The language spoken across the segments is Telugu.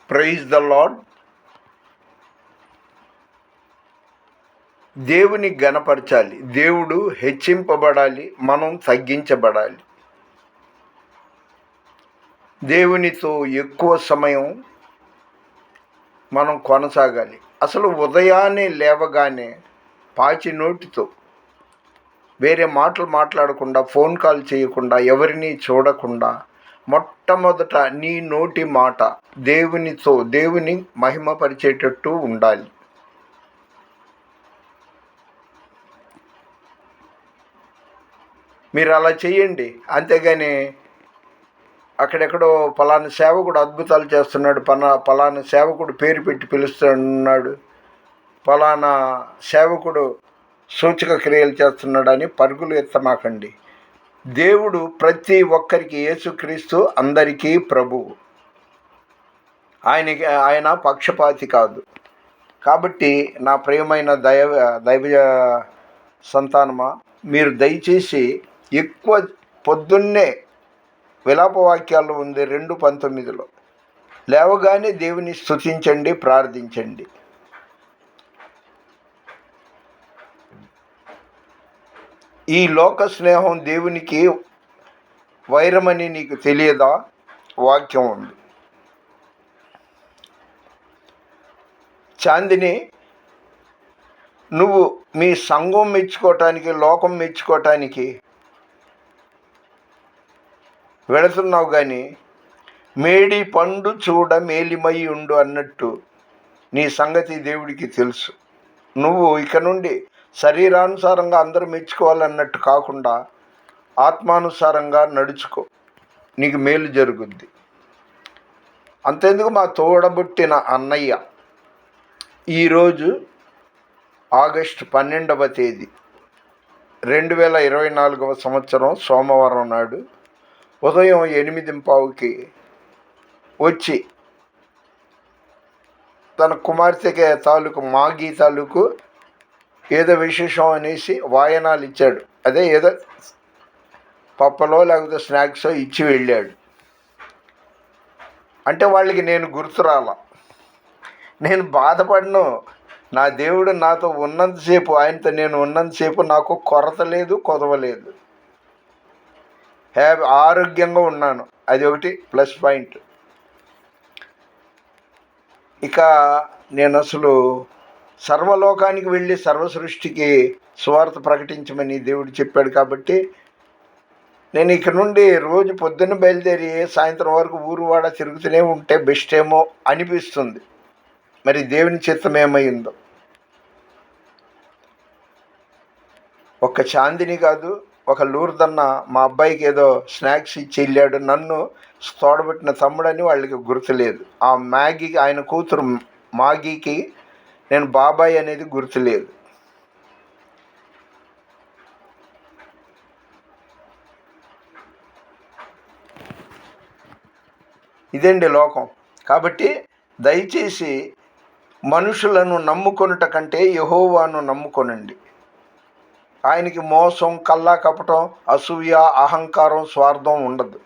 Praise the lord. దేవుని ఘనపరచాలి, దేవుడు హెచ్చింపబడాలి, మనం తగ్గించబడాలి. దేవునితో ఎక్కువ సమయం మనం కొనసాగాలి. అసలు ఉదయాన్నే లేవగానే పాచి నోటితో వేరే మాటలు మాట్లాడకుండా, ఫోన్ కాల్ చేయకుండా, ఎవరిని చూడకుండా మొట్టమొదట నీ నోటి మాట దేవుని మహిమపరిచేటట్టు ఉండాలి. మీరు అలా చేయండి. అంతేగాని అక్కడెక్కడో పలానా సేవకుడు అద్భుతాలు చేస్తున్నాడు, పలానా సేవకుడు పేరు పెట్టి పిలుస్తున్నాడు, పలానా సేవకుడు సూచక క్రియలు చేస్తున్నాడని పరుగులు ఎత్తమాకండి. దేవుడు ప్రతి ఒక్కరికి, యేసుక్రీస్తు అందరికీ ప్రభువు. ఆయన పక్షపాతి కాదు. కాబట్టి నా ప్రియమైన దైవ సంతానమా, మీరు దయచేసి ఎక్కువ పొద్దున్నే విలాపవాక్యాల్లో ఉంది 2:19 లేవగానే దేవుని స్తుతించండి, ప్రార్థించండి. ఈ లోక స్నేహం దేవునికి వైరమని నీకు తెలియదా? వాక్యం ఉంది. చాందిని, నువ్వు మీ సంఘం మెచ్చుకోవటానికి, లోకం మెచ్చుకోవటానికి వెళుతున్నావు, కానీ మేడి పండు చూడ మేలిమై ఉండు అన్నట్టు నీ సంగతి దేవుడికి తెలుసు. నువ్వు ఇక నుండి శరీరానుసారంగా అందరూ మెచ్చుకోవాలన్నట్టు కాకుండా ఆత్మానుసారంగా నడుచుకో, నీకు మేలు జరుగుద్ది. అంతెందుకు, మా తోడబుట్టిన అన్నయ్య ఈరోజు ఆగస్టు 12వ తేదీ 2024వ సంవత్సరం సోమవారం నాడు ఉదయం 8:15కి వచ్చి తన కుమార్తెకి మాగీ తాలూకు ఏదో విశేషం అనేసి వాయనాలు ఇచ్చాడు. అదే ఏదో పప్పలో లేకపోతే స్నాక్సో ఇచ్చి వెళ్ళాడు. అంటే వాళ్ళకి నేను గుర్తురాల. నేను బాధపడను. నా దేవుడు నాతో ఉన్నంతసేపు, ఆయనతో నేను ఉన్నంతసేపు నాకు కొరత లేదు, కొదవలేదు. ఆరోగ్యంగా ఉన్నాను. అది ఒకటి ప్లస్ పాయింట్. ఇక నేను అసలు సర్వలోకానికి వెళ్ళి సర్వ సృష్టికి సువార్త ప్రకటించమని దేవుడు చెప్పాడు. కాబట్టి నేను ఇక నుండి రోజు పొద్దున్న బయలుదేరి సాయంత్రం వరకు ఊరువాడ తిరుగుతూనే ఉంటే బెస్ట్ ఏమో అనిపిస్తుంది. మరి దేవుని చిత్తం ఏమైందో. ఒక చాందిని కాదు, ఒక లూర్దన్న మా అబ్బాయికి ఏదో స్నాక్స్ ఇచ్చి వెళ్ళాడు. నన్ను తోడబెట్టిన తమ్ముడని వాళ్ళకి గుర్తులేదు. ఆ ఆయన కూతురు మాగీకి నేను బాబాయ్ అనేది గుర్తులేదు. ఇదండి లోకం. కాబట్టి దయచేసి మనుషులను నమ్ముకొనుట కంటే యెహోవాను నమ్ముకొనండి. ఆయనకి మోసం, కల్లా కపటం, అసూయ, అహంకారం, స్వార్థం ఉండదు.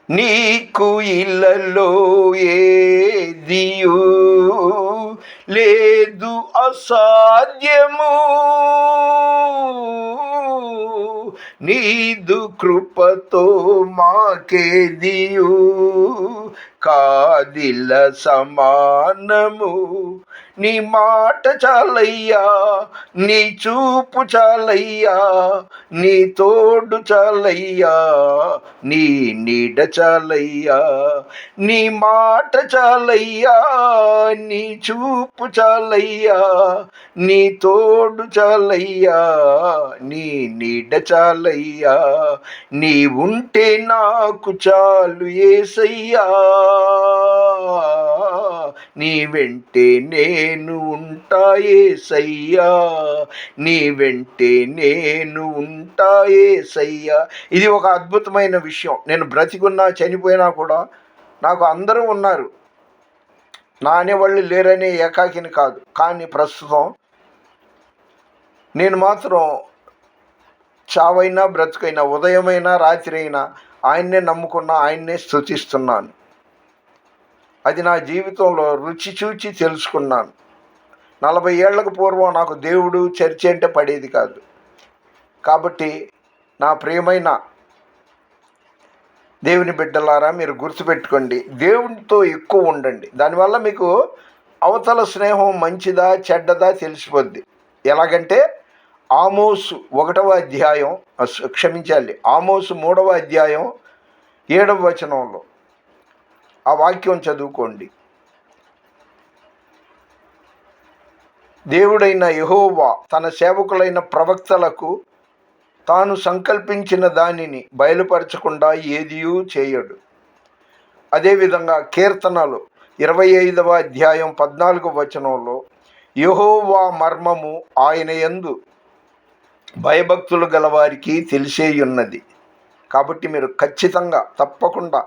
నీకు ఇళ్ళలో ఏదియు లేదు అసాధ్యము, నీదు కృపతో మాకేదియు కాదిల సమానము. నీ మాట చాలయ్యా, నీ చూపు చాలయ్యా, నీ తోడు చాలయ్యా, నీ నీడ చాలయ్యా. నీ మాట చాలయ్యా, నీ చూపు చాలయ్యా, నీ తోడు చాలయ్యా, నీ నీడ చాలయ్యా. నీ ఉంటే నాకు చాలు యేసయ్యా, నీ వెంటే నేను ఉంటా యేసయ్యా, నీ వెంటే నేను ఉంటా యేసయ్యా. ఇది ఒక అద్భుతమైన విషయం. నేను బ్రతికున్నా చనిపోయినా కూడా నాకు అందరూ ఉన్నారు. నా అనేవాళ్ళు లేరనే ఏకాకిని కాదు. కానీ ప్రస్తుతం నేను మాత్రం చావైనా బ్రతుకైనా, ఉదయమైనా రాత్రి అయినా ఆయన్నే నమ్ముకున్నా, ఆయన్నే స్తుతిస్తున్నాను. అది నా జీవితంలో రుచి చూచి తెలుసుకున్నాను. 40 ఏళ్లకు పూర్వం నాకు దేవుడు, చర్చి అంటే పడేది కాదు. కాబట్టి నా ప్రియమైన దేవుని బిడ్డలారా, మీరు గుర్తుపెట్టుకోండి, దేవునితో ఎక్కువ ఉండండి. దానివల్ల మీకు అవతల స్నేహం మంచిదా చెడ్డదా తెలిసిపోద్ది. ఎలాగంటే ఆమోసు 1వ అధ్యాయం, క్షమించాలి, ఆమోసు 3వ అధ్యాయం 7వ వచనంలో ఆ వాక్యం చదువుకోండి. దేవుడైన యెహోవా తన సేవకులైన ప్రవక్తలకు తాను సంకల్పించిన దానిని బయలుపరచకుండా ఏదియూ చేయడు. అదేవిధంగా కీర్తనలు 25వ అధ్యాయం 14వ వచనంలో యెహోవా మర్మము ఆయన యందు భయభక్తులు గలవారికి తెలిసేయున్నది. కాబట్టి మీరు ఖచ్చితంగా తప్పకుండా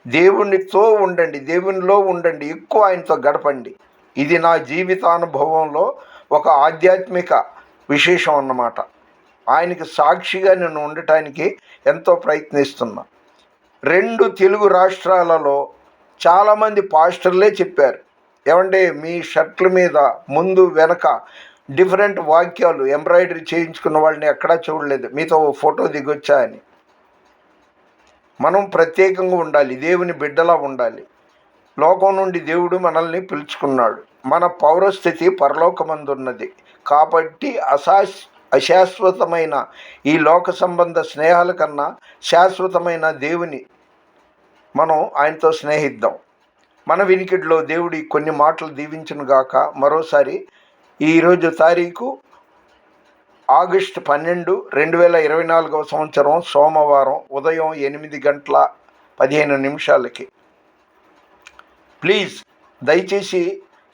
దేవునితో ఉండండి, దేవునిలో ఉండండి, ఎక్కువ ఆయనతో గడపండి. ఇది నా జీవితానుభవంలో ఒక ఆధ్యాత్మిక విశేషం అన్నమాట. ఆయనకి సాక్షిగా నేను ఉండటానికి ఎంతో ప్రయత్నిస్తున్నా. 2 తెలుగు రాష్ట్రాలలో చాలామంది పాస్టర్లే చెప్పారు, ఏమంటే మీ షర్ట్ల మీద ముందు వెనక డిఫరెంట్ వాక్యాలు ఎంబ్రాయిడరీ చేయించుకున్న వాళ్ళని ఎక్కడా చూడలేదు, మీతో ఫోటో దిగొచ్చా అని. మనం ప్రత్యేకంగా ఉండాలి, దేవుని బిడ్డలా ఉండాలి. లోకం నుండి దేవుడు మనల్ని పిలుచుకున్నాడు. మన పౌరస్థితి పరలోకమందున్నది. కాబట్టి అశాశ్వతమైన ఈ లోక సంబంధ స్నేహాల కన్నా శాశ్వతమైన దేవుని మనం ఆయనతో స్నేహిద్దాం. మన వినికిడిలో దేవుడి కొన్ని మాటలు దీవించును గాక. మరోసారి ఈరోజు తారీఖు ఆగస్టు 12, 2024వ సంవత్సరం, సోమవారం, ఉదయం 8:15 ప్లీజ్ దయచేసి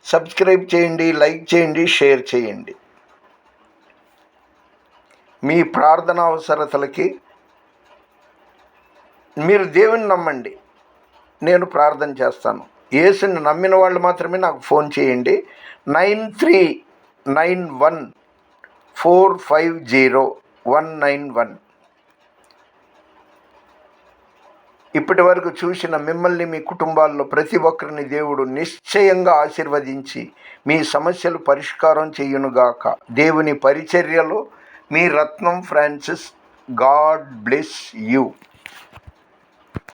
సబ్స్క్రైబ్ చేయండి, లైక్ చేయండి, షేర్ చేయండి. మీ ప్రార్థన అవసరతలకి మీరు దేవుని నమ్మండి, నేను ప్రార్థన చేస్తాను. యేసుని నమ్మిన వాళ్ళు మాత్రమే నాకు ఫోన్ చేయండి. 9391450191. ఇప్పటి వరకు చూసిన మిమ్మల్ని, మీ కుటుంబాల్లో ప్రతి ఒక్కరిని దేవుడు నిశ్చయంగా ఆశీర్వదించి మీ సమస్యలు పరిష్కారం చేయునుగాక. దేవుని పరిచర్యలో మీ రత్నం ఫ్రాన్సిస్. God bless you.